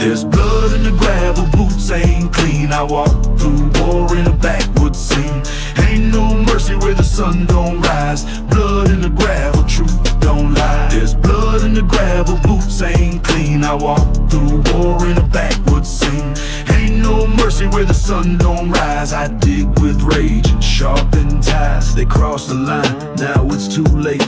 There's blood in the gravel, boots ain't clean. I walk through war in a backwoods scene. Ain't no mercy where the sun don't rise. Blood in the gravel, truth don't lie. There's blood in the gravel, boots ain't clean. I walk through war in a backwoods scene. Ain't no mercy where the sun don't rise. I dig with rage and sharpen ties. They cross the line, now it's too late.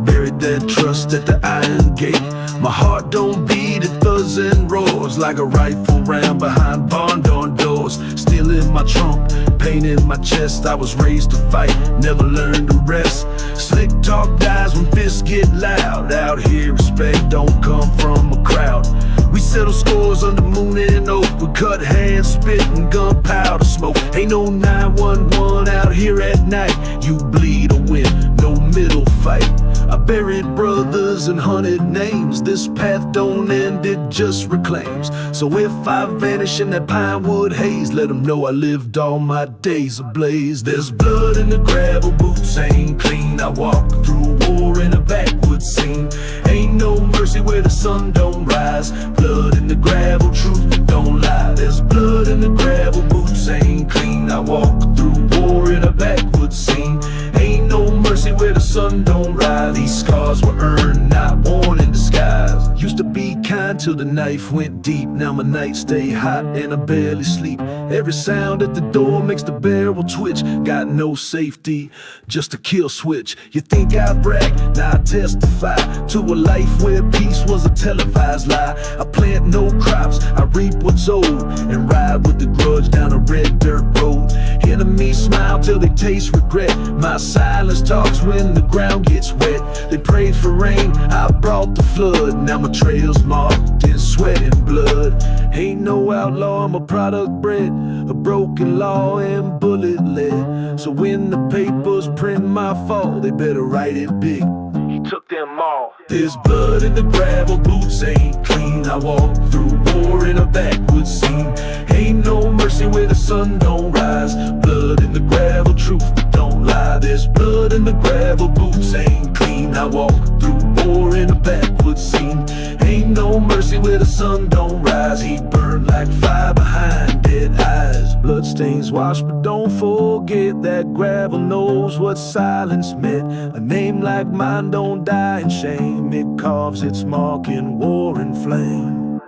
Buried that trust at the iron gate. My heart don't beat, it thuds and roars like a rifle round behind barn doors. Still in my trunk, pain in my chest. I was raised to fight, never learned to rest. Slick talk dies when fists get loud. Out here respect don't come from a crowd. We settle scores under moon and oak. We cut hands, spit and gunpowder smoke. Ain't no 911 out here at night. You bleed or win, no middle fight. I buried brothers and hunted names. This path don't end, it just reclaims. So if I vanish in that pine wood haze, let them know I lived all my days ablaze. There's blood in the gravel, boots ain't clean. I walk through war in a backwoods scene. Ain't no mercy where the sun don't rise. Blood in the gravel, truth don't lie. There's blood in the gravel, boots ain't clean. I walk through war in a backwoods scene. Ain't no mercy where the sun don't rise. These scars were earned, not worn in disguise. Used to be kind till the knife went deep. Now my nights stay hot and I barely sleep. Every sound at the door makes the barrel twitch. Got no safety, just a kill switch. You think I brag? Now I testify to a life where peace was a televised lie. I plant no crops, I reap what's old, and ride with the grudge down a red dirt road. Enemies smile till they taste regret. My silence talks when the ground gets wet. They prayed for rain, I brought the flood. Now my trail's marked in sweat and blood. Ain't no outlaw, I'm a product bred of broken law and bullet lead. So when the papers print my fall, they better write it big. He took them all. There's blood in the gravel, boots ain't clean. I walk through war in a backwoods scene. Ain't no mercy where the sun don't rise. Blood in the gravel, truth don't lie. There's blood in the gravel, boots ain't clean. I walk through war in a backwoods scene. Ain't no mercy where the sun don't rise. He burned like fire behind dead eyes. Bloodstains wash, but don't forget that gravel knows what silence meant. A name like mine don't die in shame. It carves its mark in war and flame.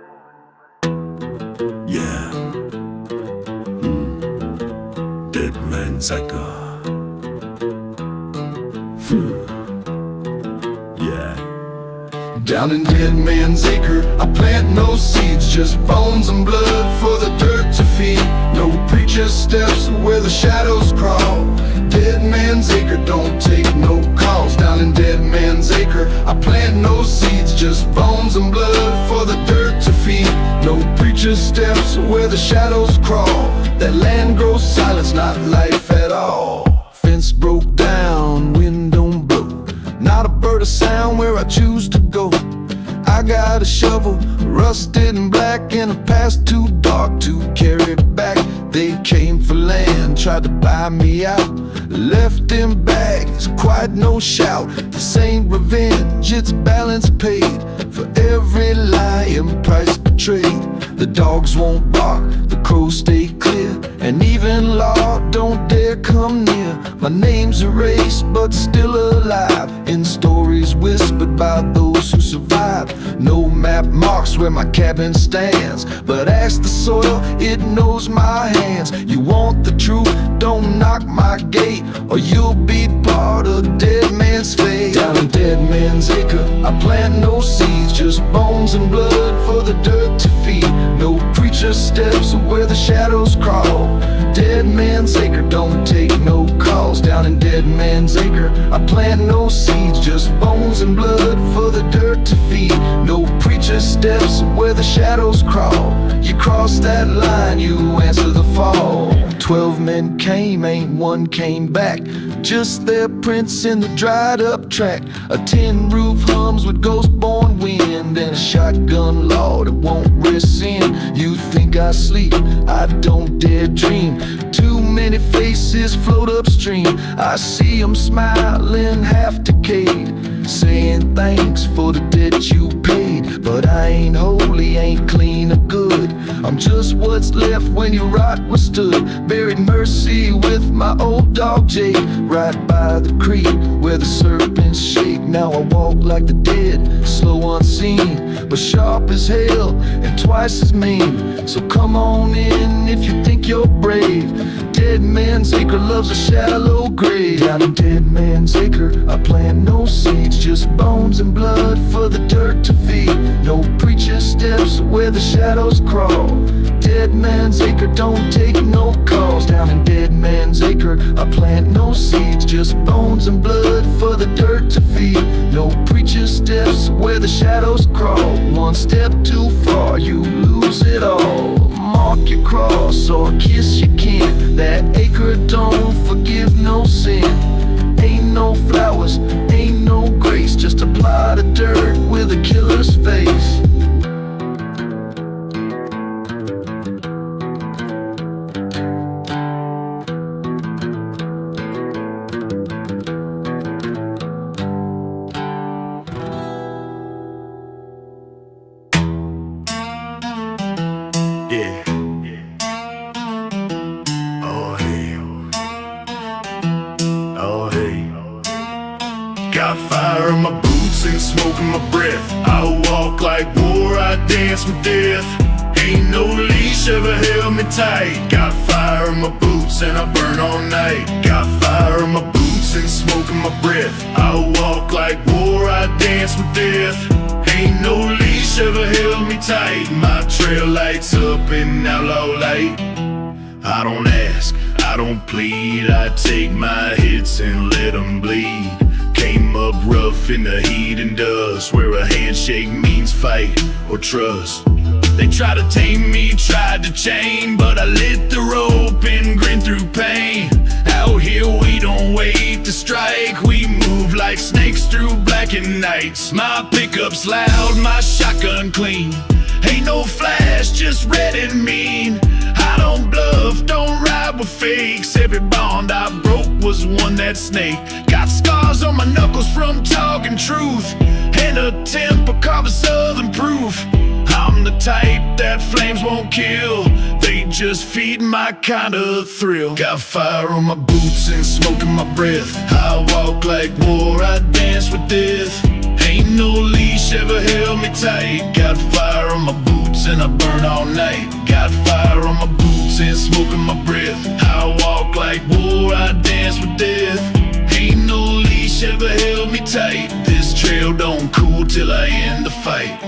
Yeah. Dead man's Acre. Down in Dead Man's Acre, I plant no seeds, just bones and blood for the dirt to feed. No preacher steps where the shadows crawl. Dead Man's Acre don't take no calls. Down in Dead Man's Acre, I plant no seeds, just bones and blood for the dirt to feed. No preacher steps where the shadows crawl. That land grows silence, not life at all. Fence broke down, wind don't blow. Not a bird of sound where I choose to go. I got a shovel, rusted and black, and a past too dark to carry back. They came for land, tried to buy me out. Left in bags, quite no shout. This ain't revenge, it's balance paid for every lie and price betrayed. The dogs won't bark, the crows stay clear, and even law don't dare come near. My name's erased but still alive in stories whispered by those who survived. No map marks where my cabin stands, but ask the soil, it knows my hands. You want the truth, don't knock my gate, or you'll be part of Dead Man's fate. Down in Dead Man's Acre, I plant no seeds, just bones and blood for the dirt to feed. No preacher steps where the shadows crawl. Dead Man's Acre don't take no calls. Down in Dead Man's Acre, I plant no seeds, just bones and blood for the dirt to feed. No preacher steps where the shadows crawl. You cross that line, you answer the fall. 12 men came, ain't one came back, just their prints in the dried up track. A tin roof hums with ghost-born wind, and a shotgun law that won't rest in. You think I sleep, I don't dare dream. Too many faces float upstream, I see them smiling half decayed. saying thanks for the debt you paid. But I ain't holy, ain't clean or good. I'm just what's left when your rock was stood. Buried mercy with my old dog Jake, right by the creek where the serpents shake. Now I walk like the dead, slow unseen, but sharp as hell and twice as mean. So come on in if you think you're brave. Dead Man's Acre loves a shallow grave. Down in Dead Man's Acre I plant no seeds, just bones and blood for the dirt to feed. No preacher steps where the shadows crawl. Dead Man's Acre don't take no calls. Down in Dead Man's Acre I plant no seeds, just bones and blood for the dirt to feed. No preacher steps where the shadows crawl. One step too far, you lose it all. Mark your cross or kiss your kin. That acre don't forgive no sin. Ain't no flowers, ain't no grace, just a plot of dirt with a killer's face. Yeah. Oh hey. Oh hey. Got fire in my boots and smoke in my breath. I walk like war, I dance with death. Ain't no leash ever held me tight. Got fire in my boots and I burn all night. Got fire in my boots and smoke in my breath. I walk like war, I dance with death. Ain't no leash ever held me tight. My trail lights up in outlaw light. I don't ask, I don't plead, I take my hits and let them bleed. Came up rough in the heat and dust, where a handshake means fight or trust. They tried to tame me, tried to chain, but I lit the rope and grinned through pain. Out here we don't wait to strike, we move like snakes through blackened nights. My pickup's loud, my shotgun clean. Ain't no flash, just red and mean. I don't bluff, don't ride with fakes. Every bond I broke was one that snake. Got scars on my knuckles from talking truth, and a temper carving southern proof. I'm the type that flames won't kill, they just feed my kind of thrill. Got fire on my boots and smoke in my breath. I walk like war, I dance with death. Ain't no leash ever held me tight. Got fire on my boots and I burn all night. Got fire on my boots and smoke in my breath. I walk like war, I dance with death. Ain't no leash ever held me tight. This trail don't cool till I end the fight.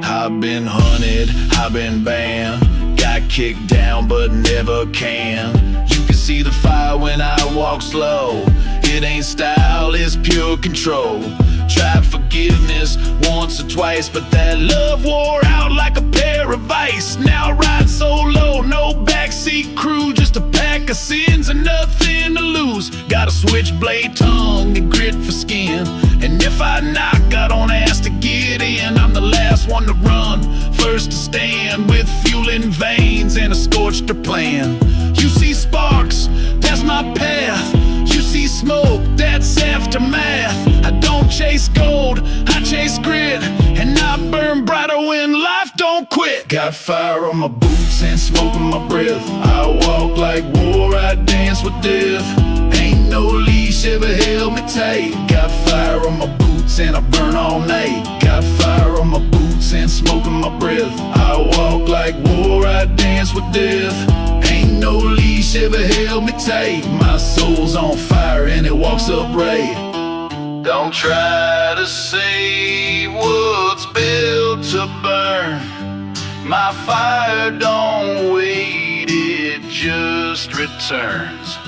I've been hunted, I've been banned. Got kicked down but never can. You can see the fire when I walk slow. It ain't style, it's pure control. Tried forgiveness once or twice, but that love wore out like a pair of ice. Now I ride solo, no backseat crew, just a pack of sins and nothing to lose. Got a switchblade tongue and grit for skin, and if I knock, I don't ask to get in. I'm the last one to run, first to stand, with fuel in veins and a scorched plan. You see sparks, that's my path. You see smoke, that's aftermath. I don't chase gold, I chase grit, and I burn brighter when life don't quit. Got fire on my boots and smoke in my breath. I walk like war, I dance with death. Ain't no leash ever held me tight. Got fire on my boots and I burn all night. Got fire on my boots and smoke in my breath. I walk like war, I dance with death. Ain't no leash ever held me tight. My soul's on fire and it walks upright. Don't try to say what's built to burn. My fire don't wait, it just returns.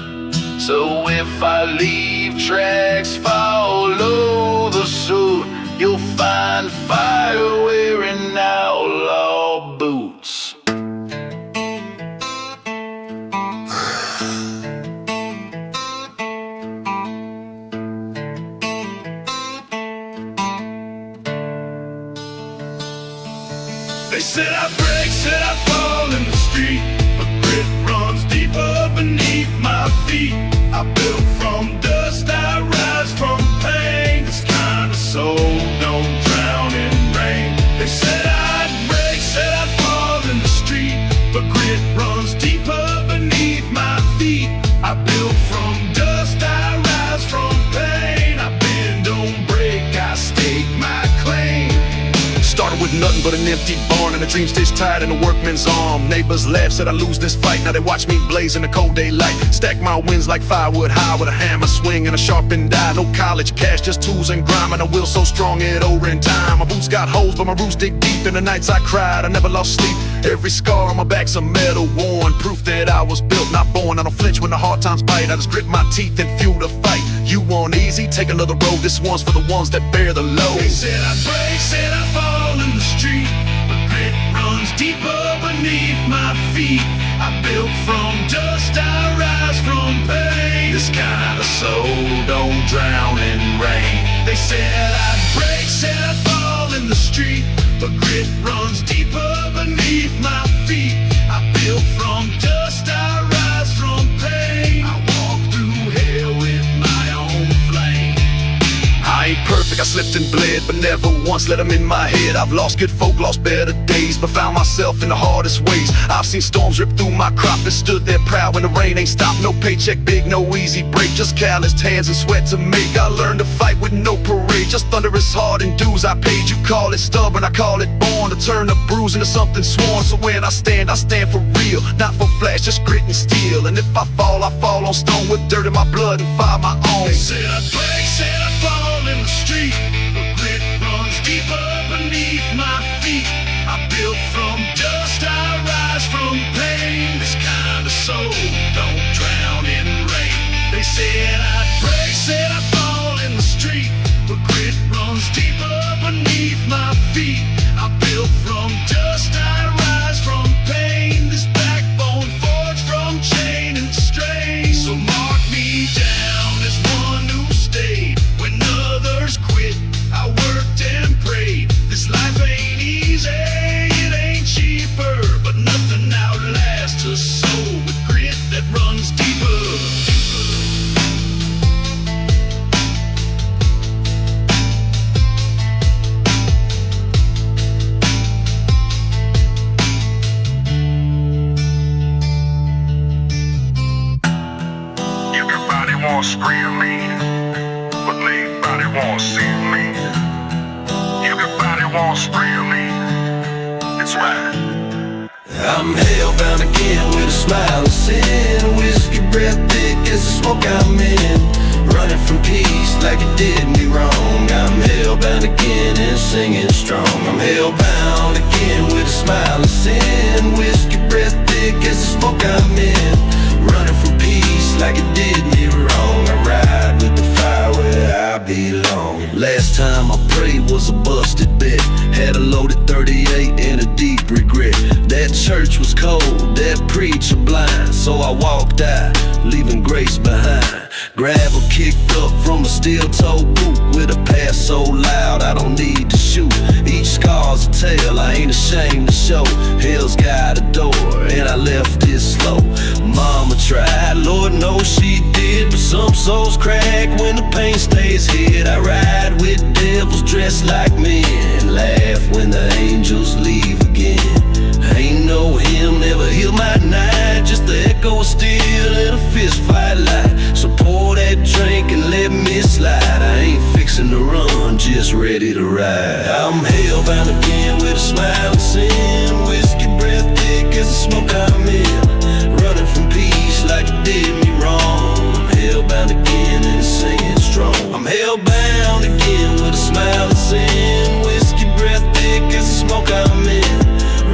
So if I leave tracks, follow the suit, you'll find fire wearing outlaw boots. They said I break, said I fall in the street, but grit runs deeper beneath my feet. I built from dust, I rise from pain. This kind of soul but an empty barn, and a dream stitched tied in a workman's arm. Neighbors laugh, said I lose this fight. Now they watch me blaze in the cold daylight. Stack my wins like firewood high with a hammer swing and a sharpened die. No college cash, just tools and grime, and a will so strong it over in time. My boots got holes, but my roots dig deep. In the nights I cried, I never lost sleep. Every scar on my back's a metal worn, proof that I was built, not born. I don't flinch when the hard times bite. I just grit my teeth and fuel the fight. You want easy? Take another road. This one's for the ones that bear the load. They said I'd break, said I'd fall in the street, but grit runs deeper beneath my feet. I built from dust, I rise from pain. This kind of soul don't drown in rain. They said I'd break, said I'd fall in the street, but grit runs deeper beneath my feet. I built from dust, I rise from pain. I walk through hell with my own flame. I ain't perfect, I slipped and bled, but never once let them in my head. I've lost good folk, lost better days, but found myself in the hardest ways. I've seen storms rip through my crop and stood there proud when the rain ain't stopped. No paycheck big, no easy break, just calloused hands and sweat to make. I learned to fight with no parade, just thunderous hard and dues I paid. You call it stubborn, I call it born, to turn a bruise into something sworn. So when I stand for real, not for flash, just grit and steel. And if I fall on stone with dirt in my blood and fire my own. They said I'd break, said I'd fall in the street, but grit runs deeper beneath my feet. I built from dust, I rise from pain. This kind of soul don't drown in rain. They said I'd break, said I'd fall in the street, but grit runs deeper beneath my feet. I built from dust, I rise from pain. This backbone forged from chain and strain. So mark me down as one who stayed when others quit. I worked and prayed. This life ain't easy, it ain't cheaper, but nothing outlasts a soul with grit that runs deeper. Everybody wants to scream me, but nobody wants to see me. Everybody wants to scream me. It's right. I'm hellbound again with a smile of sin. Whiskey breath thick as the smoke I'm in. Running from peace like it did me wrong. I'm hellbound again and singing strong. I'm hellbound again with a smile of sin. Whiskey breath thick as the smoke I'm in. Running from peace like it did me wrong. I ride with the fire where I belong. Last time I prayed was a busted bet. Had a loaded 38 and a deep regret. That church was cold, that preacher blind. So I walked out, leaving grace behind. Gravel kicked up from a steel-toe boot with a pass so loud I don't need to shoot. Each scar's a tale I ain't ashamed to show. Hell's got a door and I left it slow. Mama tried, Lord knows she did, but some souls crack when the pain stays hid. I ride with devils dressed like men, laugh when the angels leave again. Ain't no hymn, never heal my night, just the echo of steel in a fist fight light. So pour that drink and let me slide. I ain't fixing to run, just ready to ride. I'm hellbound again with a smile and sin. Whiskey breath thick as the smoke I'm in. Running from peace like it did me wrong. I'm hellbound again and singing strong. I'm hellbound again with a smile and sin. Whiskey breath thick as the smoke I'm in.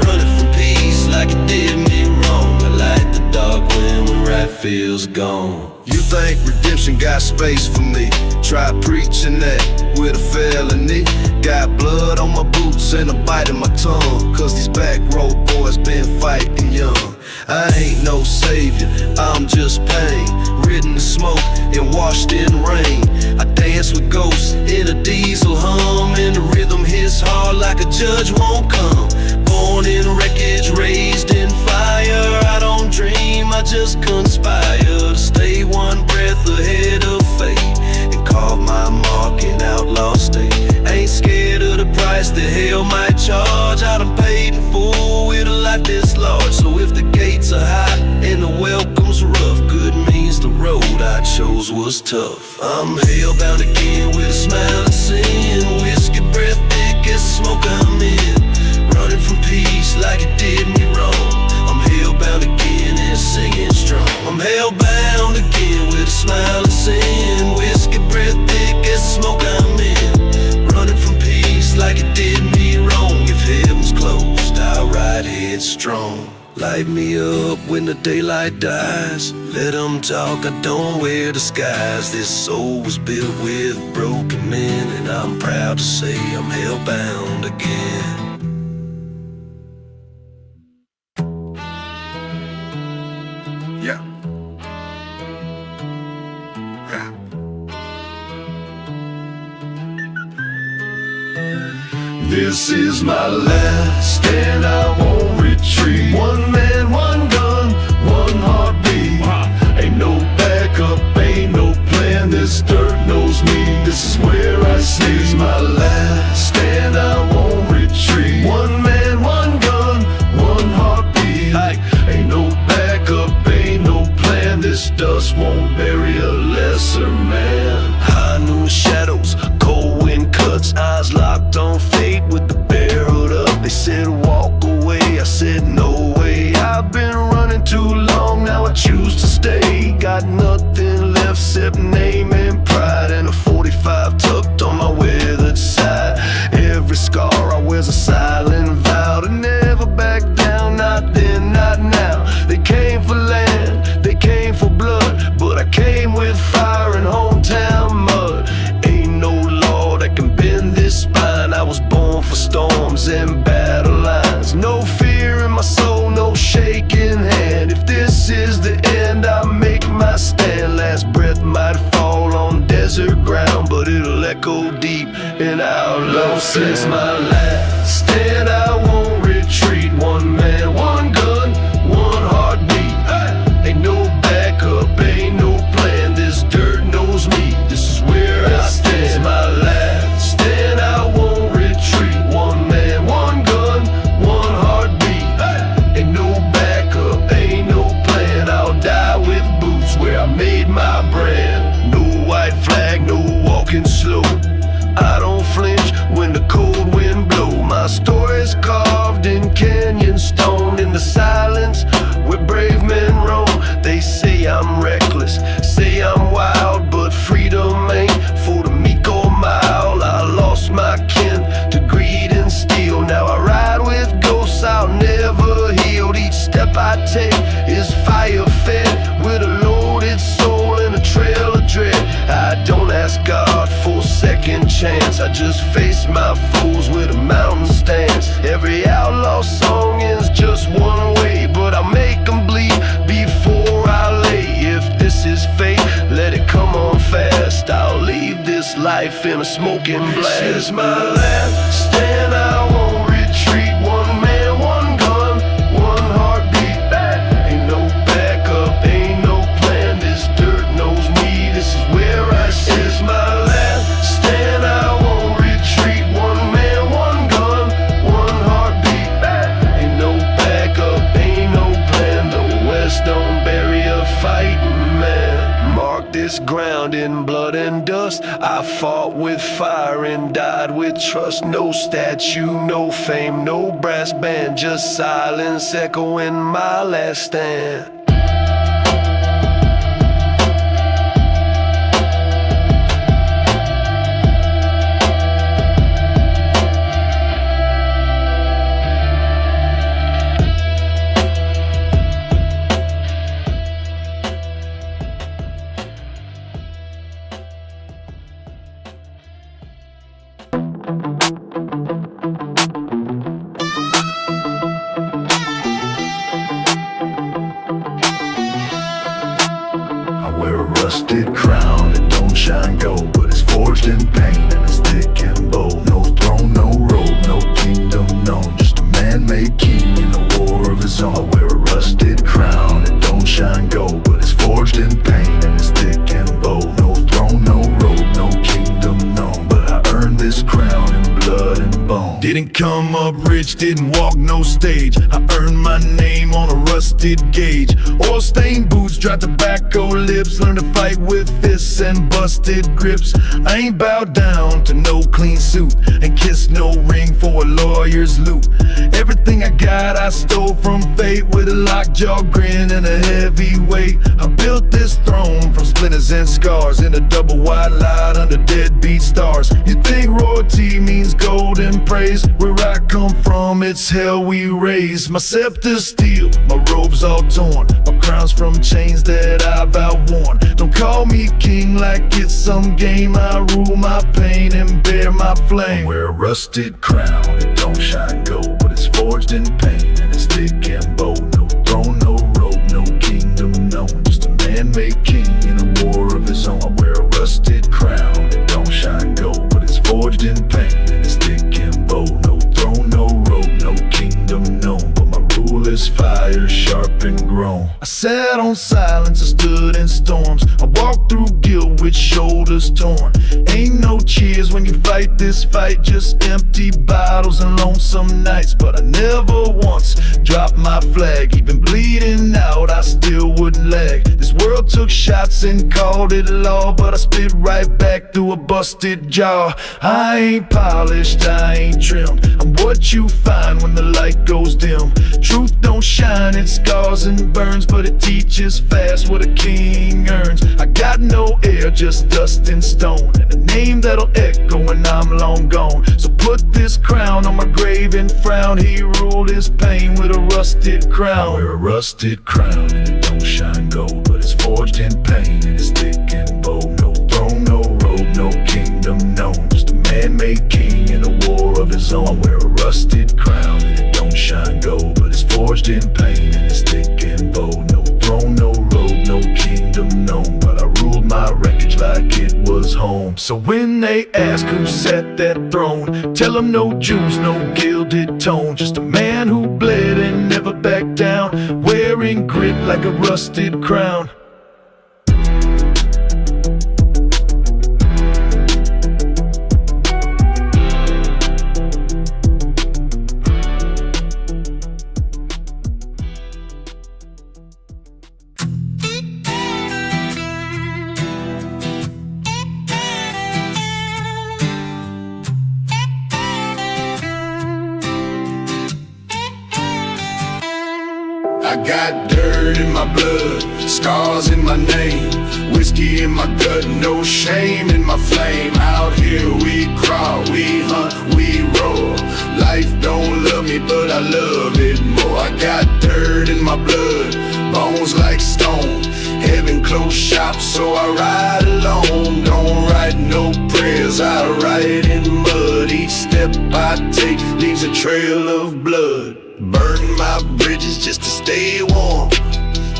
Running from peace like it did me wrong. I light the dark when right feels gone. You think redemption got space for me? Try preaching that with a felony. Got blood on my boots and a bite in my tongue, cause these back road boys been fighting young. I ain't no savior, I'm just pain, ridden in smoke and washed in rain. I dance with ghosts in a diesel hum, and the rhythm hits hard like a judge won't come. Born in wreckage, raised in fire. I don't dream, I just conspire to stay one breath ahead of fate and carve my mark in outlaw state. Ain't scared of the price that hell might charge. I done paid in full with a life this large. So if the gates are high and the welcome's rough, good means the road I chose was tough. I'm hellbound again with a smile and sin. Whiskey breath thick as the smoke I'm in. running from peace like it did me wrong. I'm hellbound again and singing strong. I'm hellbound again with a smile of sin. Whiskey breath thick as the smoke I'm in. Running from peace like it did me wrong. If heaven's closed, I'll ride headstrong. Light me up when the daylight dies. Let them talk, I don't wear disguise. This soul was built with broken men, and I'm proud to say I'm hellbound again. Yeah. This is my last and I won't retreat. One man, one gun, one heartbeat. Ain't no backup, ain't no plan. This dirt knows me, this is where I stay. This is my last and I won't retreat. One man, one gun, one heartbeat. Ain't no backup, ain't no plan. This dust won't bury a lesser man. High noon shadows, cold wind cuts, eyes locked on fate with the barreled up. They said walk away, I said no way. I've been running too long, now I choose to stay. Got nothing left except name and pride, and a 45 tucked on my weathered side. Every scar I wear's a silent vow to never back down, not then, not now. They came for land, they came for blood, but I came with fire and hometown mud. Ain't no law that can bend this spine. I was born for storms and battle lines. No fear in my soul, no shaking hand. If this is the end, I make my stand. Last breath might fall on desert ground, but it'll echo deep in outlaw. Since my last stand, I won't retreat. One man, one gun, one heartbeat. Ain't no backup, ain't no plan. This dirt knows me, this is where I stand. It's my last stand, I won't retreat. One man, one gun, one heartbeat. Ain't no backup, ain't no plan. I'll die with boots where I made my brand. No white flag, no walking slow. I don't flinch when the cold wind blow. My story's carved in canyon stone. In the silence where brave men roam. They say I'm reckless, say I'm wild, but freedom ain't for the meek or mild. I lost my kin to greed and steel. Now I ride with ghosts I'll never heal. Each step I take is fire fed with a loaded soul and a trail of dread. I don't ask God for a second chance, I just face my foes with a mountain stance. Every outlaw song is just one way, but I make them bleed before I lay. If this is fate, let it come on fast. I'll leave this life in a smoking blast. This is my last stand, I won't retreat. One man, one gun, one heartbeat. Ain't no backup, ain't no plan. This dirt knows me, this is where I sit. This is my last stand, I won't retreat. One man, one gun, one heartbeat. Ain't no backup, ain't no plan. The West don't bury a fighting man. Mark this ground in blood and dust. I fought with fire and died with trust. No statue, no fame, no brass band, just silence echoing my last stand. Rusted crown, it don't shine gold, but it's forged in pain and it's thick and bold. No throne, no robe, no kingdom known, just a man-made king in a war of his own. I wear a rusted crown, it don't shine gold, but it's forged in pain and it's thick and bold. No throne, no robe, no kingdom known, but I earned this crown in blood and bone. Didn't come up rich, didn't walk no stage. I earned my name on a rusted gauge. Oil-stained boots, dry tobacco lips. Learned to fight with fists and busted grips. I ain't bowed down to no clean suit, and kissed no ring for a lawyer's loot. Everything I got I stole from fate, with a lockjaw grin and a heavy weight. I built this throne from splinters and scars, in a double wide lot under deadbeat stars. You think royalty means gold and praise? Where I come from, it's hell we raise. My scepter's steel, my robes all torn, my crown's from chains that I've outworn. Don't call me king like it's some game. I rule my pain and bear my flame. I wear a rusted crown, it don't shine gold, but it's forged in pain and it's thick and bold. No throne, no robe, no kingdom known, just a man-made king in a war of his own. I wear a rusted crown, it don't shine gold, but it's forged in pain and it's thick and bold. No throne, no robe, no kingdom known, but my rule is fire, sharp and grown. I sat on silence, I stood in storms. I walked through guilt with shoulders torn. Ain't no cheers when you fight this fight, just empty bottles and lonesome nights. But I never once dropped my flag, even bleeding out I still wouldn't lag. This world took shots and called it law, but I spit right back through a busted jaw. I ain't polished, I ain't trimmed, I'm what you find when the light goes dim. Truth don't shine, it scars and burns, but it teaches fast what a king earns. I got no air, just dust and stone, and a name that'll echo when I'm long gone. So put this crown on my grave and frown. He ruled his pain with a rusted crown. I wear a rusted crown and it don't shine gold, but it's forged in pain and it's thick and bold. No throne, no robe, no kingdom known, just a man-made king in a war of his own. I wear a rusted crown and it don't shine gold, but it's forged in pain and it's thick and bold. No throne, no robe, no kingdom known, but I ruled my wreckage like it was home. So when they ask who sat that throne, tell them no Jews, no gilded tone, just a man who bled and never backed down, wearing grit like a rusted crown. I got dirt in my blood, scars in my name, whiskey in my gut, no shame in my flame. Out here we crawl, we hunt, we roar. Life don't love me, but I love it more. I got dirt in my blood, bones like stone. Heaven closed shop, so I ride alone. Don't write no prayers, I write in mud. Each step I take leaves a trail of blood. Burn my bridges just to stay warm.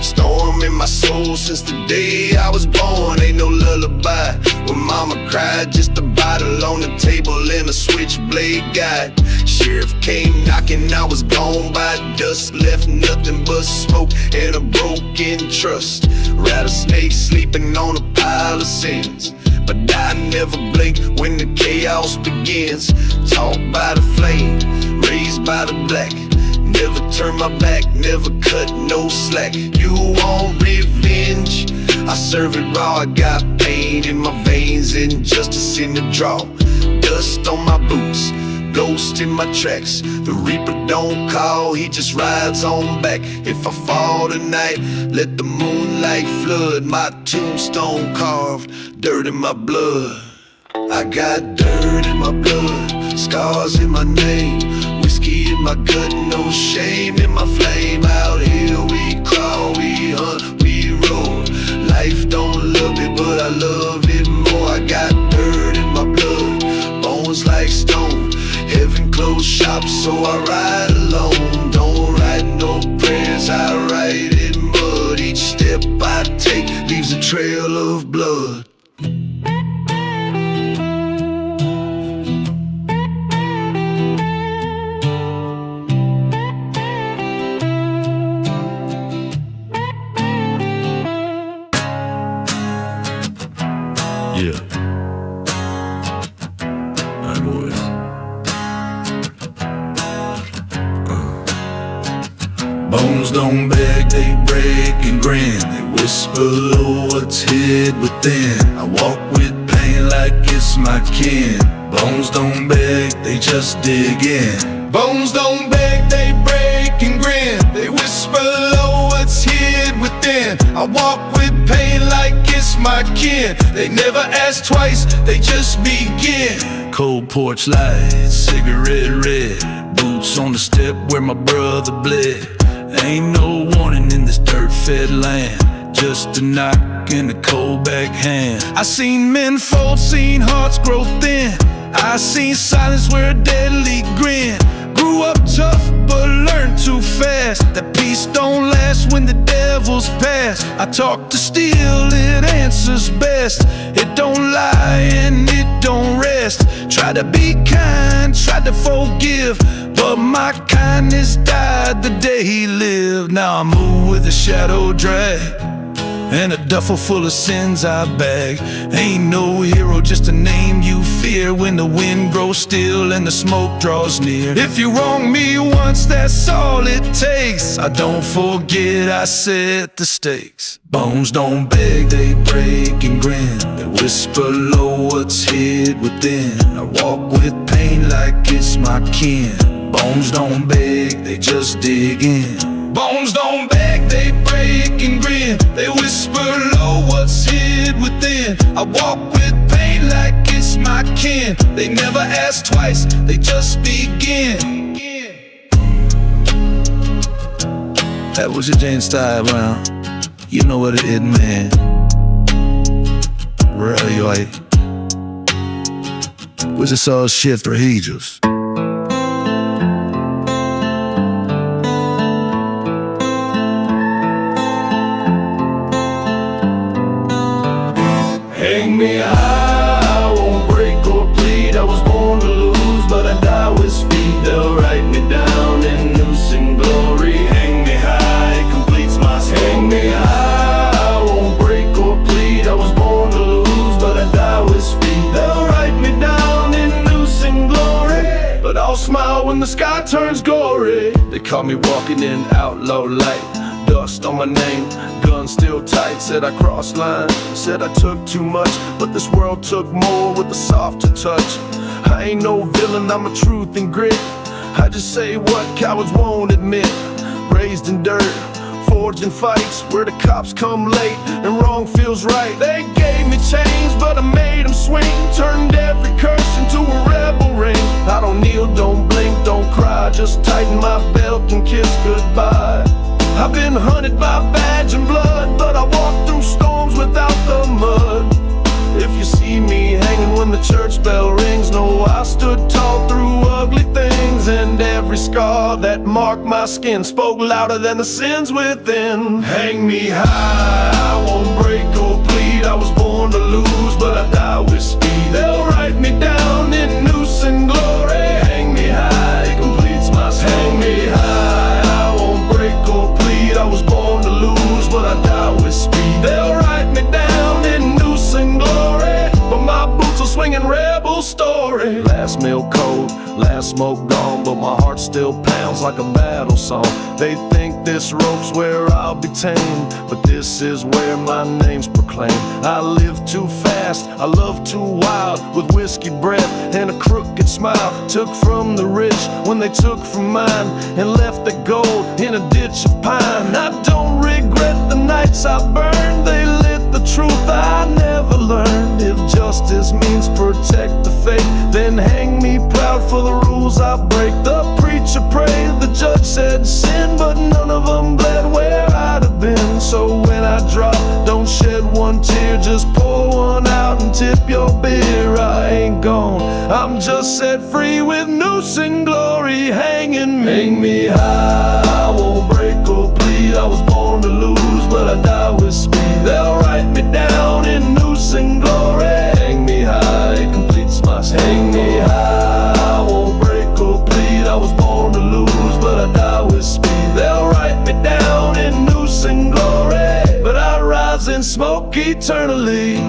Storm in my soul since the day I was born. Ain't no lullaby when mama cried, just a bottle on the table and a switchblade guide. Sheriff came knocking, I was gone by dusk. Left nothing but smoke and a broken trust. Rattlesnake sleeping on a pile of sins, but I never blink when the chaos begins. Taught by the flame, raised by the black. Never turn my back, never cut no slack. You want revenge? I serve it raw. I got pain in my veins, injustice in the draw. Dust on my boots, ghost in my tracks. The reaper don't call, he just rides on back. If I fall tonight, let the moonlight flood. My tombstone carved, dirt in my blood. I got dirt in my blood, scars in my name, whiskey in my gut, no shame in my flame. Out here we crawl, we hunt, we roll. Life don't love me, but I love it more. I got dirt in my blood, bones like stone. Heaven closed shop, so I ride alone. Don't write no prayers, I write in mud. Each step I take leaves a trail of blood. Yeah. Alright, boys. don't beg, they break and grin. They whisper low what's hid within. I walk with pain like it's my kin. Bones don't beg, they just dig in. Bones don't beg, they break and grin. They whisper low what's hid within. I walk with pain like it's my kin. They never ask twice, they just begin. Cold porch lights, cigarette red, boots on the step where my brother bled. Ain't no warning in this dirt-fed land, just a knock and a cold backhand. I seen men fold, seen hearts grow thin. I seen silence wear a deadly grin. Grew up tough but learned too fast. That peace don't last when the devil's past. I talk to steel, it answers best. It don't lie and it don't rest. Try to be kind, tried to forgive, but my kindness died the day he lived. Now I move with a shadow drag and a duffel full of sins I bag. Ain't no hero, just a name you fear when the wind grows still and the smoke draws near. If you wrong me once, that's all it takes. I don't forget I set the stakes. Bones don't beg, they break and grin. They whisper low what's hid within. I walk with pain like it's my kin. Bones don't beg, they just dig in. Bones don't beg, they break and grin. They whisper low what's hid within. I walk with pain like it's my kin. They never ask twice, they just begin. That was your Jane style, Brown. You know what it is, man. Right. Was it all shift or hijos? Hang me high, I won't break or plead. I was born to lose, but I die with speed. They'll write me down in Noose Glory. Hang me high, it completes my story. Hang me high, I won't break or plead. I was born to lose, but I die with speed. They'll write me down in Noose Glory, but I'll smile when the sky turns gory. They call me walking in outlaw light. Dust on my name, gun still tight. Said I crossed lines, said I took too much, but this world took more with a softer touch. I ain't no villain, I'm a truth and grit. I just say what cowards won't admit. Raised in dirt, forged in fights where the cops come late and wrong feels right. They gave me chains, but I made them swing. Turned every curse into a rebel ring. I don't kneel, don't blink, don't cry. Just tighten my belt and kiss goodbye. I've been hunted by badge and blood, but I walk through storms without the mud. If you see me hanging when the church bell rings, know I stood tall through ugly things. And every scar that marked my skin spoke louder than the sins within. Hang me high, I won't break or plead. I was born to lose, but I die with speed. They'll write me down in Noose Glory. Hang me high, it completes my story. Hang me high, I won't break or plead. I was born to lose, but I die with speed. They'll write me down in Noose Glory, but my boots are swinging rebel story. Last meal cold, last smoke gone, but my heart still pounds like a battle song. They think this rope's where I'll be tamed, but this is where my name's proclaimed. I live too fast, I love too wild, with whiskey breath and a crooked smile. Took from the rich when they took from mine, and left the gold in a ditch of pine. I don't regret the nights I burned. They lit the truth I never learned. If justice means protect the faith, then hang me proud for the rules I break. The preacher prayed, the judge said sin, but none of them bled where I'd have been. So when I drop, don't shed one tear, just pour one out and tip your beer. I ain't gone, I'm just set free with Noose Glory hanging me. Hang me high, I won't break or plead. I was born to lose, but I die with speed. They'll write me down in Noose Glory. Hang me high, it completes my story. Hang me high, I won't break or plead. I was born to lose, but I die with speed. They'll write me down in Noose Glory, but I rise in smoke eternally.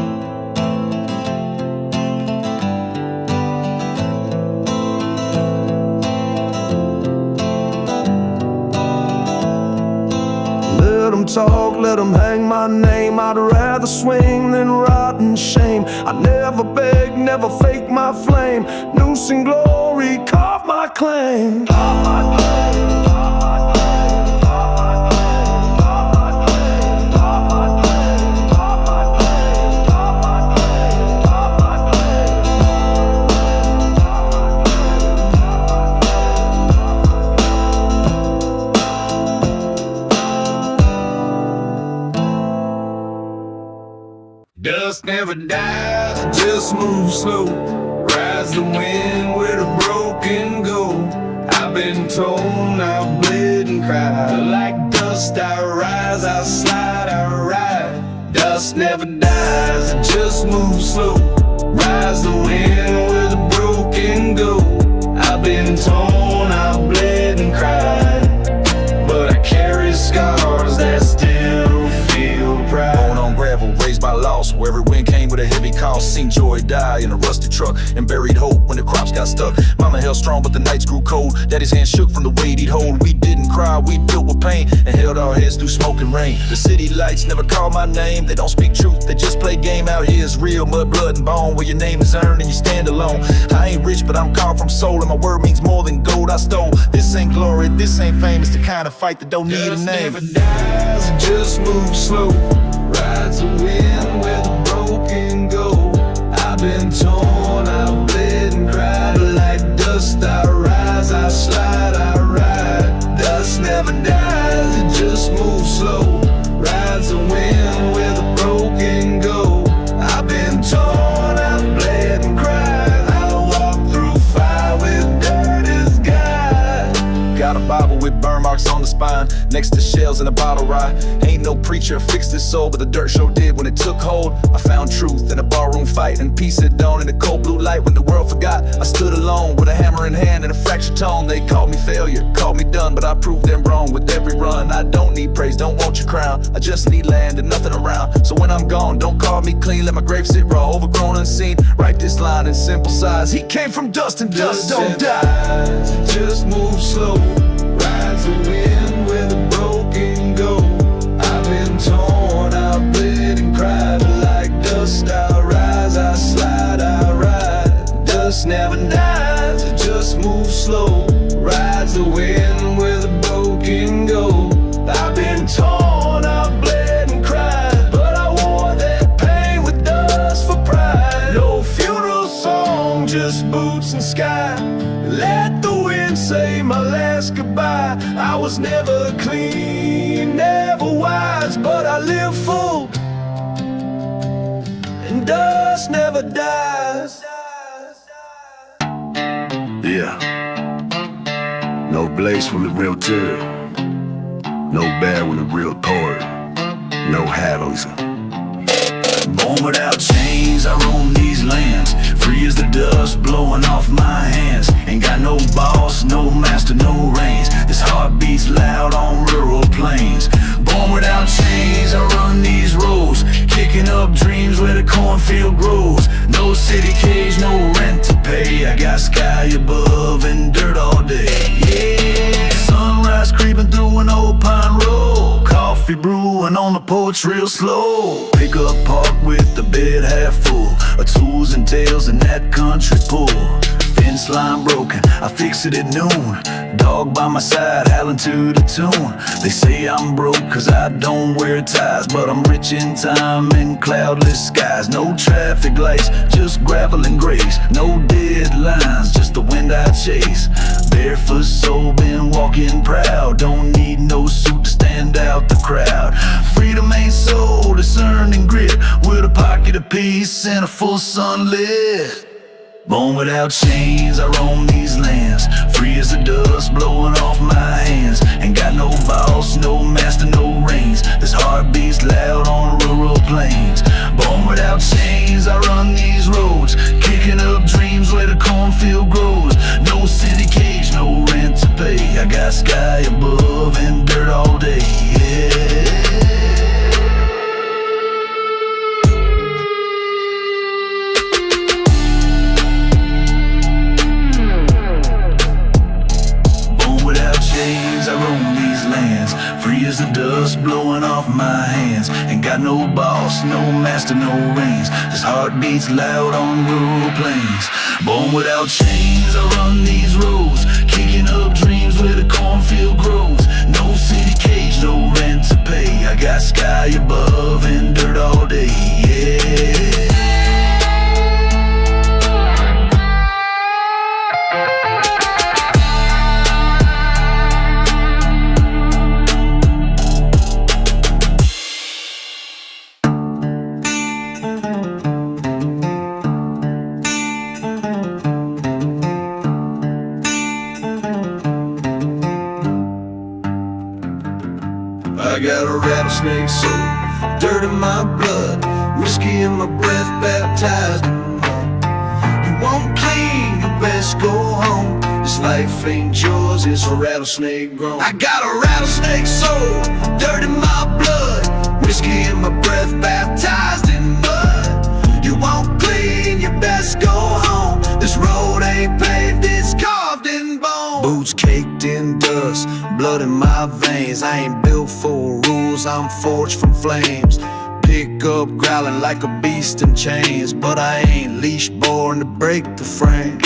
talk, let them hang my name. I'd rather swing than rot in shame. I never beg, never fake my flame. Noose and glory, carve my claim. Dust never dies, it just moves slow. Rides the wind where the broken go. I've been torn, I've bled and cried. Like dust I rise, I slide, I ride. Dust never dies, it just moves slow. Rides the wind where the broken go. I've been torn, I've bled and cried. But I carry scars that still feel proud. Born on gravel, raised by loss, where every wind came with a heavy cost. Seen joy die in a rusty truck and buried hope when the crops got stuck. Mama held strong, but the nights grew cold. Daddy's hand shook from the weight he'd hold. We didn't cry, we built with pain and held our heads through smoke and rain. The city lights never call my name. They don't speak truth, they just play game. Out here is real, mud, blood, and bone, where your name is earned and you stand alone. I ain't rich, but I'm called from soul, and my word means more than gold I stole. This ain't glory, this ain't fame. It's the kind of fight that don't need a name. Dust never dies, it just moves slow. Rides the wind where the broken go. I've been torn, I've bled and cried. Like dust I rise, I slide, I ride. Dust never dies, it just moves slow. Rides the wind where the broken go. I've been torn, I've bled and cried. I walk through fire with dirt as guide. Got a Bible with burn marks on the spine, next to shells in a bottle rye. Ain't no preacher fixed his soul, but the dirt sure did when it took hold. I found truth in a barroom fight, and peace at dawn in the cold blue light. When the world forgot, I stood alone with a hammer in hand and a fractured tone. They called me failure, called me done, but I proved them wrong with every run. I don't need praise, don't want your crown. I just need land and nothing around. So when I'm gone, don't call me clean, let my grave sit raw, overgrown, unseen. Write this line in simple size: he came from dust, and dust don't die. It just moves slow. Rides the wind where the broken go. I've been torn, I've bled and cried. Like dust I rise, I slide, I ride. Dust never dies, it just moves slow. Rides the wind where the broken go. I've been torn, I've bled and cried, but I wore that pain with dust for pride. No funeral song, just boots and sky. Let the wind say my last goodbye. I was never clean, never wise, but I live full, and dust never dies. Yeah. No blaze from the real titty. No bear with a real poet. No Hadleys. Born without chains, I roam these lands. Free as the dust blowing off my hands. Ain't got no boss, no master, no reins. This heart beats loud on rural plains. Born without chains, I run these roads, kicking up dreams where the cornfield grows. No city cage, no rent to pay. I got sky above and dirt all day. Yeah, sunrise creeping through an old pine road. Coffee brewing on the porch real slow. Pick up park with the bed half full of tools and tails in that country pool. Fence line broken, I fix it at noon. Dog by my side, howling to the tune. They say I'm broke cause I don't wear ties, but I'm rich in time and cloudless skies. No traffic lights, just gravel and grace. No deadlines, just the wind I chase. Barefoot soul, been walking proud. Don't need no suit to stand out the crowd. Freedom ain't sold, it's earned in grit, with a pocket of peace and a full sunlit. Born without chains, I roam these lands. Free as the dust blowing off my hands. Ain't got no boss, no master, no reins. This heart beats loud on rural plains. Born without chains, I run these roads, kicking up dreams where the cornfield grows. No city cage, no rent to pay. I got sky above and dirt all day. Yeah. I roam these lands, free as the dust blowing off got no boss, no master, no reins. His heart beats loud on rural plains. Born without chains, I run these roads, kicking up dreams where the cornfield grows. No city cage, no rent to pay. I got sky above and dirt all day, yeah. I got a rattlesnake soul, dirt in my blood, whiskey in my breath, baptized in mud. You want clean, you best go home. This life ain't yours, it's a rattlesnake grown. I got a rattlesnake soul, dirt in my blood, whiskey in my breath, baptized in mud. You want clean, you best go home. This road ain't paved, it's carved in bone. Boots caked in dust, blood in my veins. I ain't built for rules, I'm forged from flames. Pick up growling like a beast in chains, but I ain't leash born to break the frame.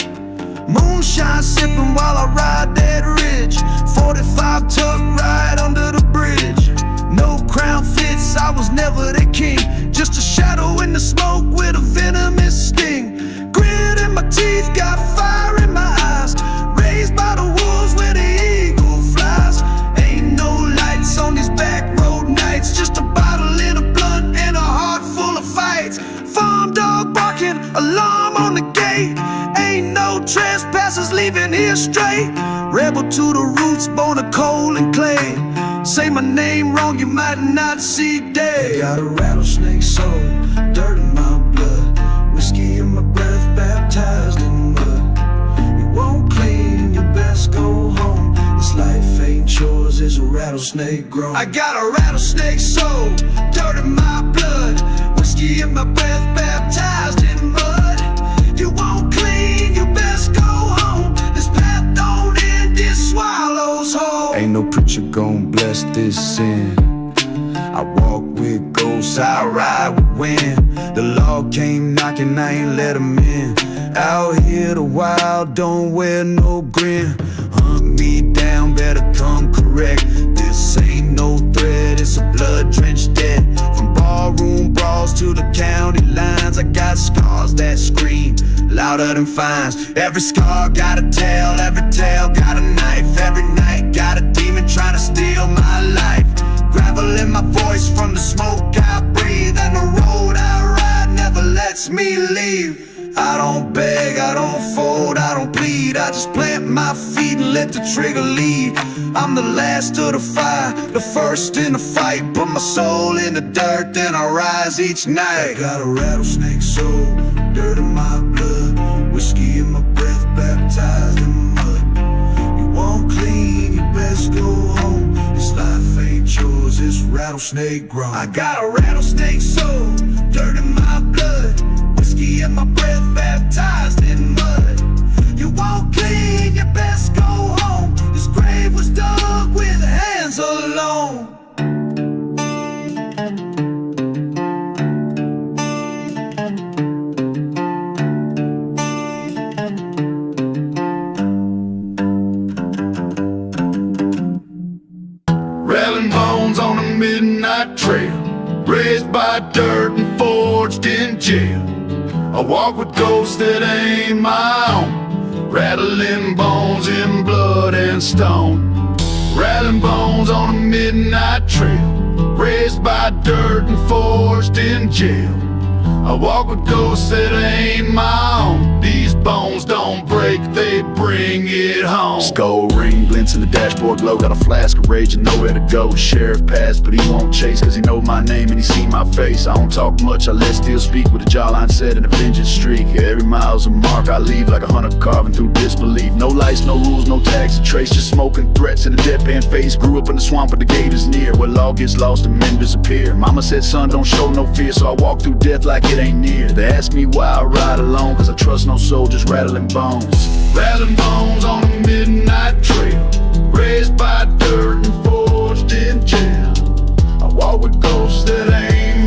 Moonshine sipping while I ride that ridge, 45 tuck right under the bridge. No crown fits, I was never the king, just a shadow in the smoke with a venomous sting. Grit in my teeth, got fire in my eyes, raised by the wolves where the eagle flies. Ain't no lights on these back road nights, just a bottle and a blunt and a heart full of fights. Farm dog barking, alarm on the gate, ain't no trespassers leaving here straight. Rebel to the roots, born of coal and clay. Say my name wrong, you might not see day. Got a rattlesnake soul, dirt in my blood, whiskey in my breath, baptized in mud. You won't clean, you best go home. This life ain't yours, it's a rattlesnake grown. I got a rattlesnake soul, dirt in my blood, whiskey in my breath, baptized in mud. You won't clean, you best go home. This path don't end, this swallows whole. Ain't no preacher gon' bless this sin. I walk with ghosts, I ride with wind. The law came knocking, I ain't let 'em in. Out here the wild don't wear no grin. Hunt me down, better come correct. This ain't no threat, it's a blood-drenched debt. From barroom brawls to the county lines, I got scars that scream louder than fines. Every scar got a tale, every tale got a knife. Every night got a demon trying to steal my life. Gravel in my voice from the smoke I breathe, and the road I ride never lets me leave. I don't beg, I don't fold, I don't plead, I just plant my feet and let the trigger lead. I'm the last of the fire, the first in the fight. Put my soul in the dirt, then I rise each night. I got a rattlesnake soul, dirt in my blood, whiskey in my breath, baptized in mud. You want clean, you best go home. This life ain't yours, it's rattlesnake grown. I got a rattlesnake soul, dirt in my blood, whiskey in my breath, baptized in mud. You won't clean, you best go home. This grave was dug with hands alone. Rattling bones on a midnight trail, raised by dirt and forged in jail. I walk with ghosts that ain't my own, rattling bones in blood and stone. Rattling bones on a midnight trail, raised by dirt and forged in jail. I walk with ghosts that ain't my own. These bones don't break, they bring it home. Skull ring glints in the dashboard glow. Got a flask of rage and nowhere to go. Sheriff passed but he won't chase, cause he know my name and he see my face. I don't talk much, I let steel speak with a jawline set and a vengeance streak. Every mile's a mark, I leave like a hunter carving through disbelief. No lights, no rules, no tags to trace, just smoke and threats in a deadpan face. Grew up in the swamp but the gate is near, where law gets lost and men disappear. Mama said son don't show no fear, so I walk through death like it ain't near. They ask me why I ride alone, cause I trust no soul, just rattling bones. Rattling bones on a midnight trail, raised by dirt and forged in jail. I walk with ghosts that ain't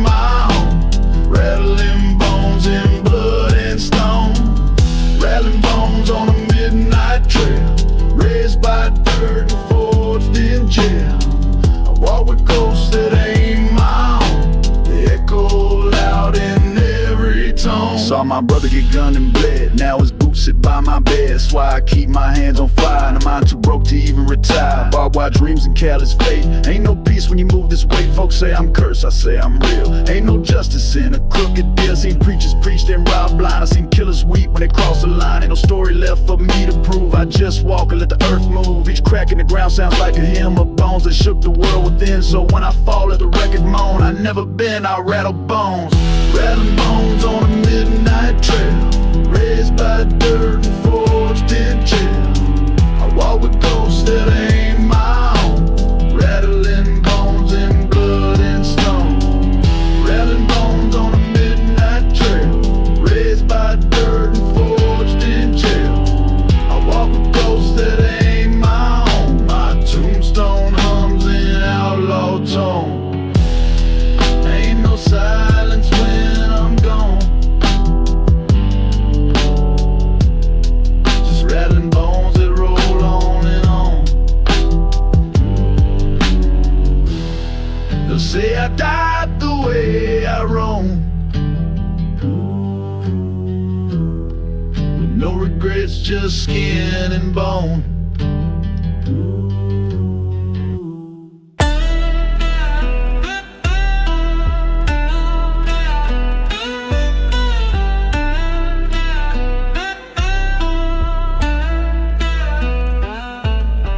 Saw my brother get gunned and bled. Now his boots sit by my bed. That's why I keep my hands on fire, and I'm too broke to even retire. Barbed wire dreams and careless fate. Ain't no peace when you move this way. Folks say I'm cursed, I say I'm real. Ain't no justice in a crooked deal. Seen preachers preach, then rob blind. I seen killers weep when they cross the line. Ain't no story left for me to prove. I just walk and let the earth move. Each crack in the ground sounds like a hymn of bones that shook the world within. So when I fall, let the record moan. I never been, I'll rattle bones. Rattling bones on a midnight trail, raised by dirt and forged in jail. I walk with ghosts that ain't my own, rattling bones in blood and stone. Rattling bones on a midnight trail, raised by dirt and forged in jail. I walk with ghosts that ain't my own. My tombstone hums in outlaw tone. Ain't no silence when I'm gone. Just rattling bones that roll on and on. They'll say I died the way I roam, with no regrets, just skin and bone.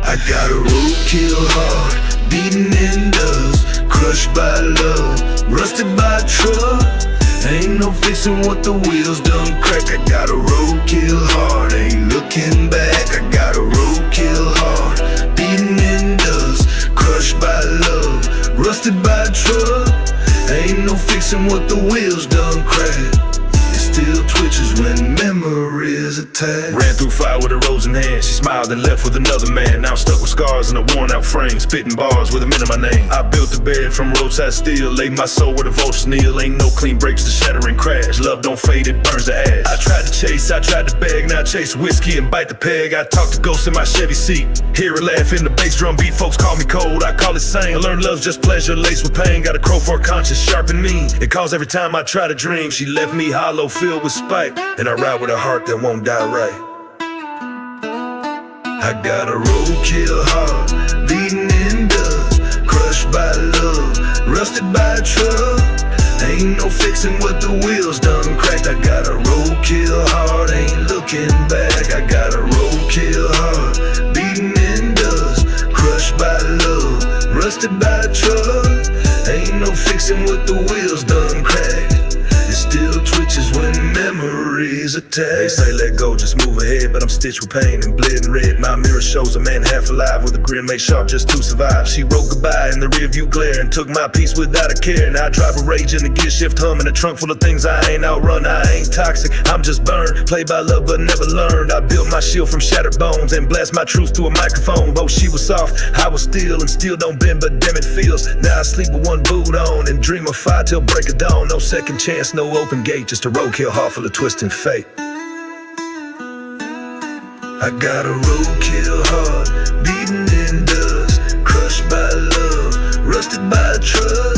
I got a roadkill heart, beating in dust, crushed by love, rusted by truck. Ain't no fixing what the wheels done crack. I got a roadkill heart, ain't looking back. I got a roadkill heart, beating in dust, crushed by love, rusted by truck. Ain't no fixing what the wheels done crack. Still twitches when memories attack. Ran through fire with her rose in hand. She smiled and left with another man. Now I'm stuck with scars and a worn out frame, spitting bars with a minute in my name. I built the bed from roadside steel, laid my soul where the vultures kneel. Ain't no clean breaks to shatter and crash. Love don't fade, it burns to ash. I tried to chase, I tried to beg. Now I chase whiskey and bite the peg. I talk to ghosts in my Chevy seat, hear her laugh in the bass drum beat. Folks call me cold, I call it sane. I learned love's just pleasure laced with pain. Got a crow for a conscience, sharp and mean. It calls every time I try to dream. She left me hollow, filled with spite, and I ride with a heart that won't die right. I got a roadkill heart, beating in dust, crushed by love, rusted by truck. Ain't no fixing what the wheels done cracked. I got a roadkill heart, ain't looking back. I got a roadkill heart, beating in dust, crushed by love, rusted by truck. Ain't no fixing what the wheels done cracked. It still twitches when memories attack. They say let go, just move ahead, but I'm stitched with pain and bled and red. My mirror shows a man half alive with a grin made sharp just to survive. She wrote goodbye in the rearview glare and took my peace without a care. Now I drive a rage in the gear shift hum in a trunk full of things I ain't outrun. I ain't toxic, I'm just burned, played by love but never learned. I built my shield from shattered bones and blast my truth to a microphone. Both she was soft, I was steel, and steel don't bend but damn it feels. Now I sleep with one boot on and dream of fire till break of dawn. No second chance, no open gate, just a roadkill heart full of twisting fate. I got a roadkill heart, beating in dust, crushed by love, rusted by truck.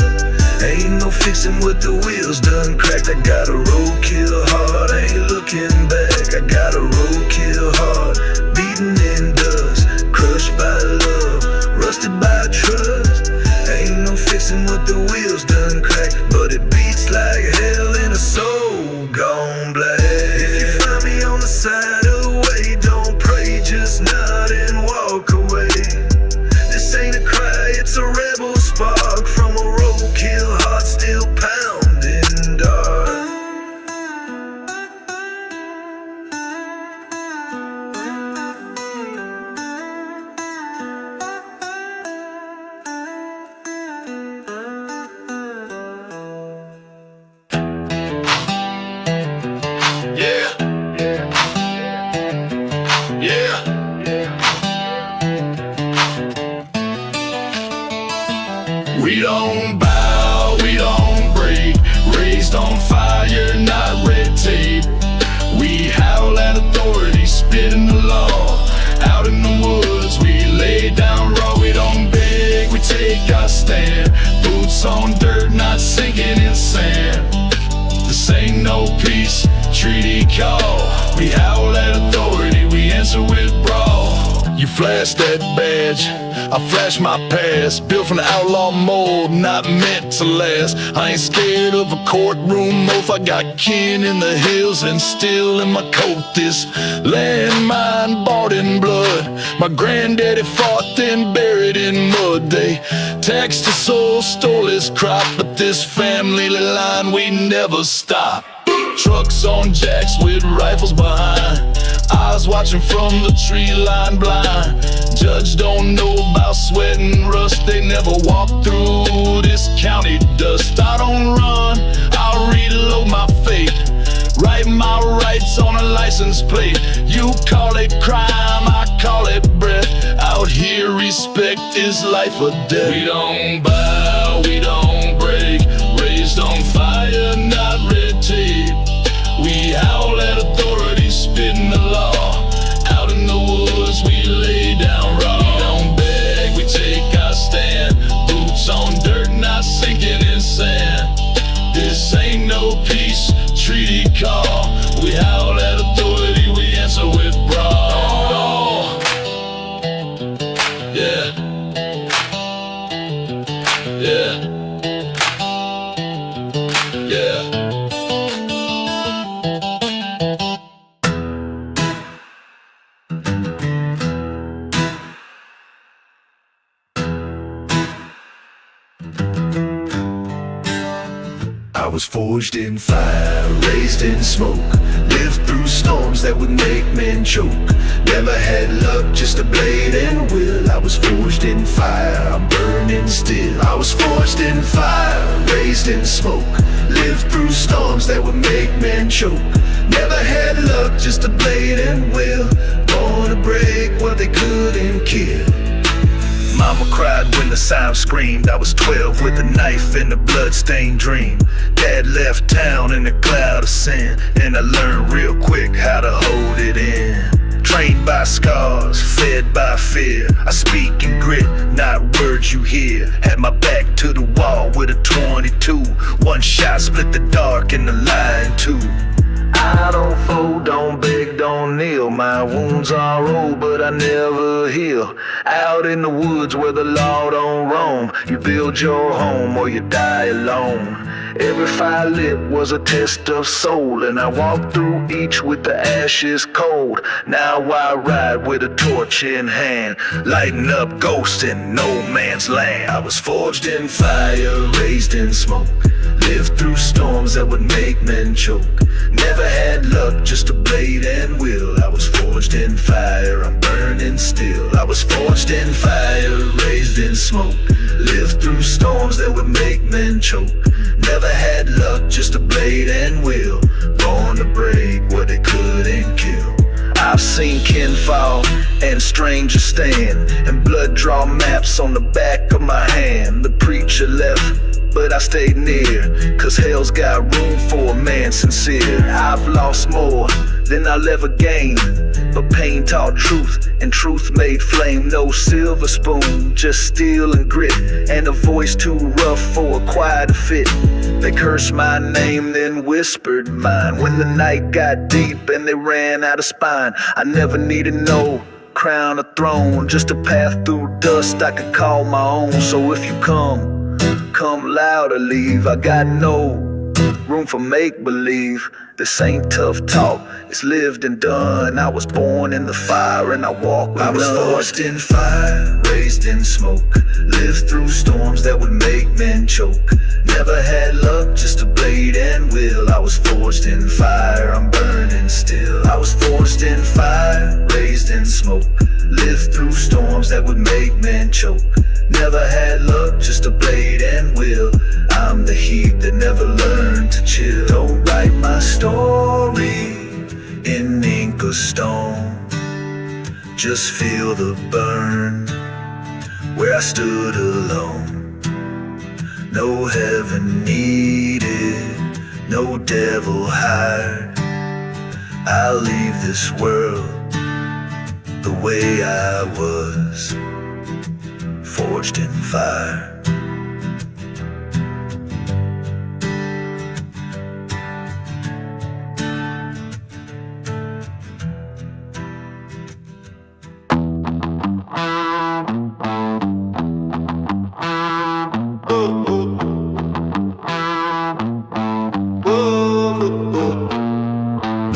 Ain't no fixing what the wheels done cracked. I got a roadkill heart, ain't looking back. I got a roadkill heart, beating in dust, crushed by love, rusted by trust. Ain't no fixing what the wheels done cracked, but it beats like hell in a soul gone black. If you find me on the side of the way, don't pray, just nod and walk away. This ain't a cry, it's a rebel spark from a roadkill heart still pounding dark. ain't no peace treaty call. We howl at authority, we answer with brawl. You flash that badge, I flash my past. Built from the outlaw mold, not meant to last. I ain't scared of a courtroom oath. I got kin in the hills and still in my coat. This landmine bought in blood. My granddaddy fought, then buried in mud. They taxed his soul, stole his crop, but this family line, we never stop. Trucks on jacks with rifles behind, eyes watching from the tree line blind. Judge don't know about sweat and rust, they never walk through this county dust. I don't run, I'll reload my fate, write my rights on a license plate. You call it crime, I call it breath. Out here respect is life or death. We don't bow, we don't break, raised on fire, not red tape. We howl at authority, spitting the law. Out in the woods, we lay down raw. We don't beg, we take our stand. Boots on dirt, not sinking in sand. This ain't no peace treaty call. We howl at authority, we answer with brawl. Yeah. Yeah. Yeah. I was forged in fire, raised in smoke, lived through storms that would make men choke. Never had luck, just a blade and will. I was forged in fire, I'm burning still. I was forged in fire, raised in smoke, lived through storms that would make men choke. Never had luck, just a blade and will. Born to break what they couldn't kill. Mama cried when the sound screamed. I was 12 with a knife and a bloodstained dream. Dad left town in a cloud of sin, and I learned real quick how to hold it in. Trained by scars, fed by fear, I speak in grit, not words you hear. Had my back to the wall with a 22. One shot split the dark and the light in two. I don't fold, don't beg, don't kneel. My wounds are old, but I never heal. Out in the woods where the law don't roam, you build your home or you die alone. Every fire lit was a test of soul, and I walked through each with the ashes cold. Now I ride with a torch in hand, lighting up ghosts in no man's land. I was forged in fire, raised in smoke, lived through storms that would make men choke. Never had luck, just a blade and will. I was forged in fire, I'm burning still. I was forged in fire, raised in smoke, lived through storms that would make men choke. Never had luck, just a blade and will. Born to break what they couldn't kill. I've seen kin fall and strangers stand, and blood draw maps on the back of my hand. The preacher left, but I stayed near, cause hell's got room for a man sincere. I've lost more than I'll ever gain, but pain taught truth, and truth made flame. No silver spoon, just steel and grit, and a voice too rough for a choir to fit. They cursed my name, then whispered mine. When the night got deep and they ran out of spine, I never needed no crown or throne, just a path through dust I could call my own. So if you come loud or leave. I got no room for make-believe. This ain't tough talk, it's lived and done. I was born in the fire and I walk with none. I was forged in fire, raised in smoke, lived through storms that would make men choke. Never had luck, just a blade and will. I was forged in fire, I'm burning still. I was forged in fire, raised in smoke, lived through storms that would make men choke. Never had luck, just a blade and will. I'm the heat that never learned to chill. Don't write my story in ink or stone, just feel the burn where I stood alone. No heaven needed, no devil hired. I'll leave this world the way I was, forged in fire.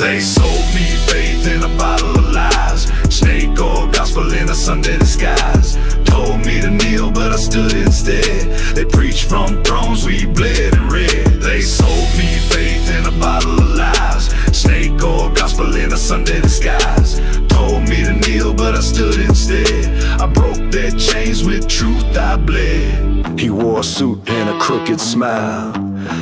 They sold me faith in a bottle of lies, snake oil gospel in a Sunday disguise. Told me to kneel, but I stood instead. They preached from thrones, we bled and read. They sold me faith in a bottle of lies, snake oil gospel in a Sunday disguise. Told me to kneel, but I stood instead. I broke their chains, with truth I bled. He wore a suit and a crooked smile,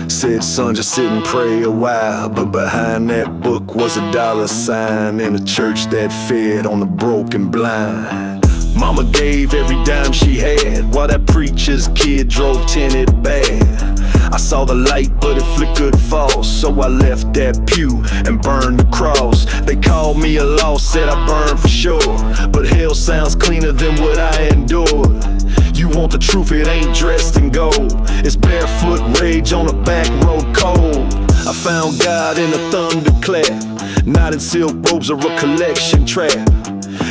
said, son, just sit and pray a while. But behind that book was a $sign in a church that fed on the broken blind. Mama gave every dime she had, while that preacher's kid drove tinted bad. I saw the light, but it flickered false, so I left that pew and burned the cross. They called me a lost, said I burned for sure, but hell sounds cleaner than what I endured. You want the truth, it ain't dressed in gold. It's barefoot rage on a back road cold. I found God in a thunderclap, not in silk robes or a collection trap.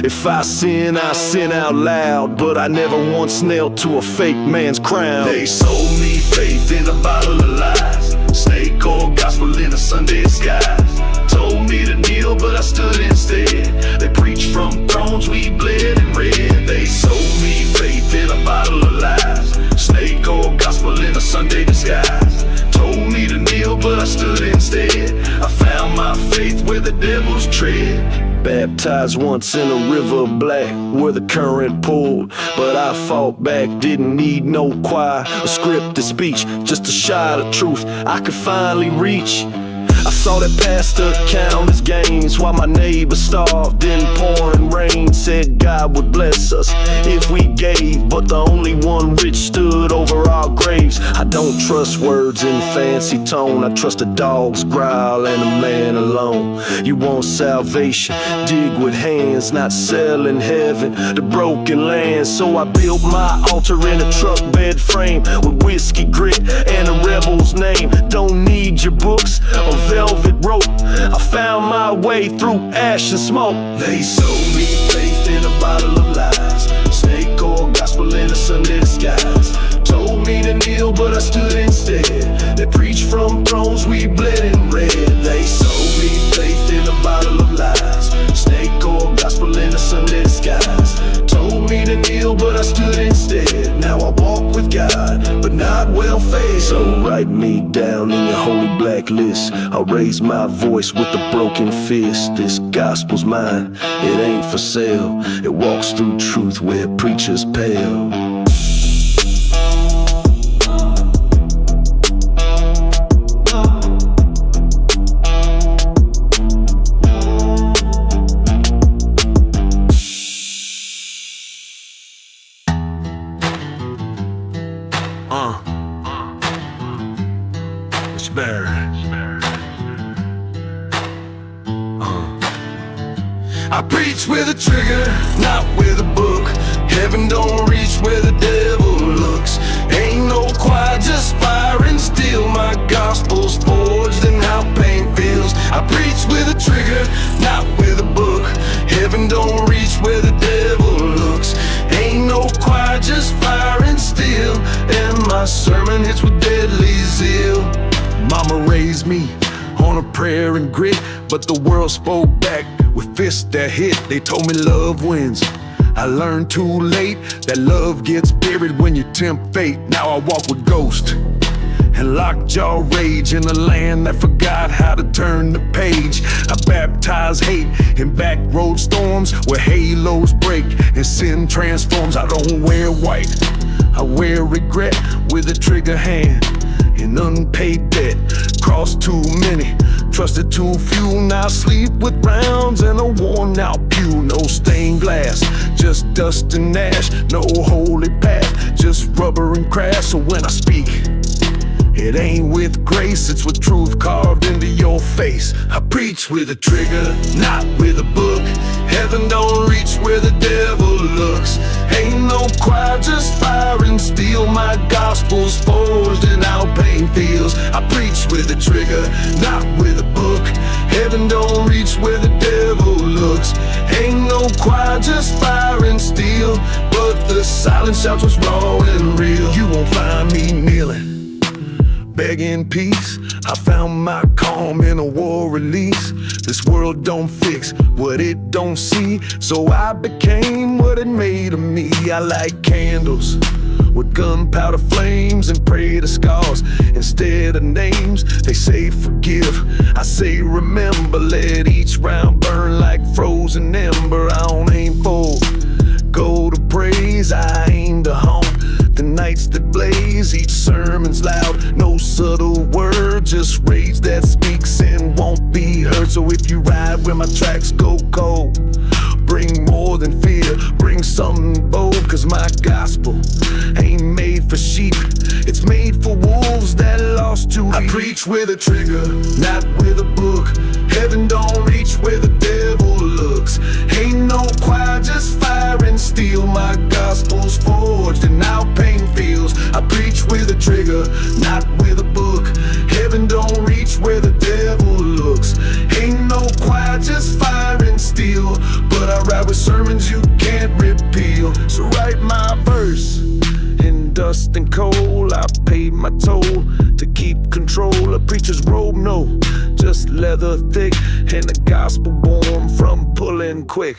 If I sin out loud, but I never once nailed to a fake man's crown. They sold me faith in a bottle of lies, snake oil gospel in a Sunday disguise. Told me to kneel, but I stood instead. They preached from thrones, we bled and read. They sold me faith in a bottle of lies, snake oil gospel in a Sunday disguise. Told me to kneel, but I stood instead. I found my faith where the devils tread. Baptized once in a river black where the current pulled, but I fought back, didn't need no choir or scripted speech, just a shot of truth I could finally reach. I saw that pastor count his gains while my neighbor starved in pouring rain. Said God would bless us if we gave, but the only one rich stood over our graves. I don't trust words in fancy tone, I trust a dog's growl and a man alone. You want salvation, dig with hands, not selling heaven, the broken land. So I built my altar in a truck bed frame with whiskey grit and a rebel's name. Don't need your books or velvet rope, I found my way through ash and smoke. They sold me faith in a bottle of lies, snake oil gospel in a Sunday disguise. Told me to kneel, but I stood instead. They preached from thrones, we bled and read. They sold me faith in a bottle of lies, snake oil gospel in a Sunday disguise. Told me to kneel, but I stood instead. Now I walk with God, but not well fed. So write me down in your holy blacklist, I'll raise my voice with a broken fist. This gospel's mine, it ain't for sale. It walks through truth where preachers pale. It's better. I preach with a trigger, not with a book. Heaven don't reach where the devil looks. Ain't no choir, just fire and steel. My gospel's forged in how pain feels. I preach with a trigger, not with a book. Heaven don't reach where the devil looks. Ain't no choir, just fire and steel. And my sermon hits with deadly zeal. Mama raised me on a prayer and grit, but the world spoke back with fists that hit. They told me love wins. I learned too late that love gets buried when you tempt fate. Now I walk with ghosts and lockjaw rage in a land that forgot how to turn the page. I baptize hate in back road storms where halos break and sin transforms. I don't wear white, I wear regret with a trigger hand. An unpaid debt, crossed too many, trusted too few. Now sleep with rounds in a worn out pew. No stained glass, just dust and ash. No holy path, just rubber and crash. So when I speak, it ain't with grace, it's with truth carved into your face. I preach with a trigger, not with a book. Heaven don't reach where the devil looks. Ain't no choir, just fire and steel. My gospel's forged in how pain feels. I preach with a trigger, not with a book. Heaven don't reach where the devil looks. Ain't no choir, just fire and steel. But the silence shouts what's raw and real. You won't find me kneeling, begging peace. I found my calm in a war release. This world don't fix what it don't see, so I became what it made of me. I like candles with gunpowder flames and pray to scars instead of names. They say forgive, I say remember. Let each round burn like frozen ember. I don't aim for gold or praise, I aim to haunt the nights that blaze. Each sermon's loud, no subtle word, just rage that speaks and won't be heard. So if you ride where my tracks go cold, bring more than fear, bring something bold. Cause my gospel ain't made for sheep, it's made for wolves that lost to I preach with a trigger, not with a book. Heaven don't reach where the devil looks. Ain't no choir, just fire and steel. My gospel's forged and now pain feels. I preach with a trigger, not with a book. Heaven don't reach where the devil looks. Ain't no choir, just fire and steel. But I ride with sermons you can't repeal. So write my verse in dust and coal. I paid my toll to keep control. A preacher's robe, no, just leather thick, and the gospel born from pulling quick.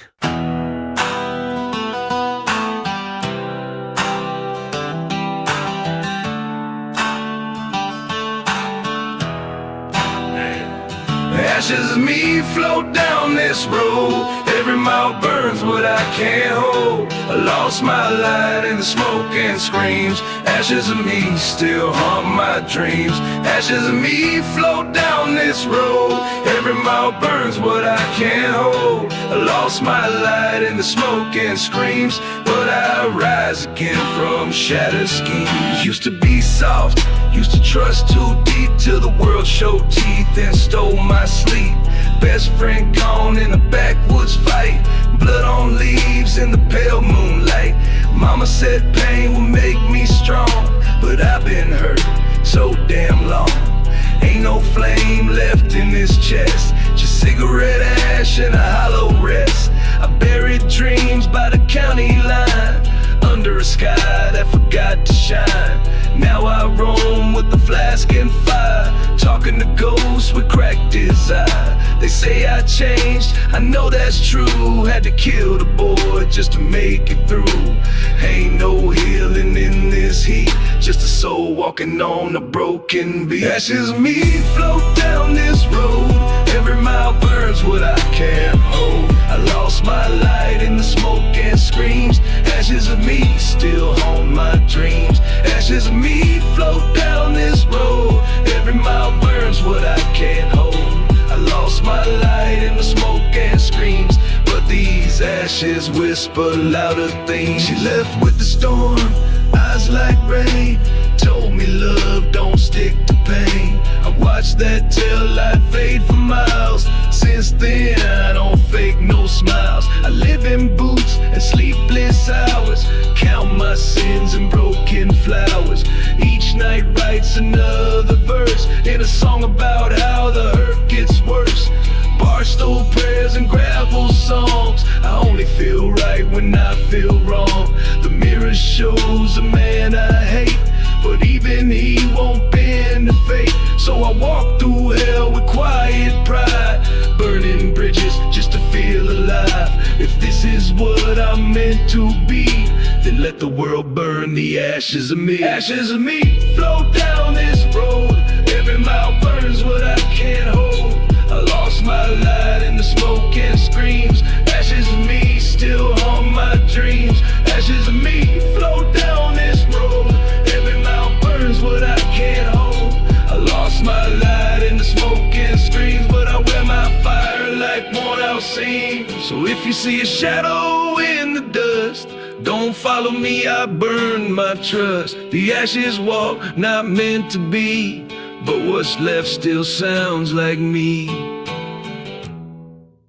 Ashes of me float down this road. Every mile burns what I can't hold. I lost my light in the smoke and screams. Ashes of me still haunt my dreams. Ashes of me float down this road. Every mile burns what I can't hold. I lost my light in the smoke and screams, but I rise again from shattered schemes. Used to be soft, used to trust too deep, till the world showed teeth and stole my sleep. Best friend gone in a backwoods fight. Blood on leaves in the pale moonlight. Mama said pain will make me strong, but I've been hurt so damn long. Ain't no flame left in this chest, just cigarette ash and a hollow rest. I buried dreams by the county line, under a sky that forgot to shine. Now I roam with the flask and fire, talking to ghosts with cracked desire. They say I changed, I know that's true. Had to kill the boy just to make it through. Ain't no healing in this heat, just a soul walking on a broken beat. Ashes of me float down this road. Every mile burns what I can't hold. I lost my light in the smoke and screams. Ashes of me still haunt my dreams. Ashes of me float down this road. Every mile burns what I can't hold. I lost my light in the smoke and screams, but these ashes whisper louder things. She left with the storm, eyes like rain, told me love don't stick to pain. I watched that tail light fade for miles. Since then I don't fake no smiles. I live in boots and sleepless hours, count my sins and broken flowers. Each night writes another verse in a song about how the hurt gets worse. Barstool prayers and gravel songs. I only feel right when I feel wrong. The mirror shows a man I hate, but even he won't bend to fate. So I walk through hell with quiet pride, burning bridges just to feel alive. If this is what I'm meant to be, then let the world burn the ashes of me. Ashes of me float down this road. Every mile burns what I can't hold. I lost my light in the smoke and screams. Ashes of me still haunt my dreams. Ashes of me float down this road. Every mile burns what I can't hold. I lost my light in the smoke and screams, but I wear my fire like worn out seams. So if you see a shadow in the dust, don't follow me, I burn my trust. The ashes walk, not meant to be, but what's left still sounds like me.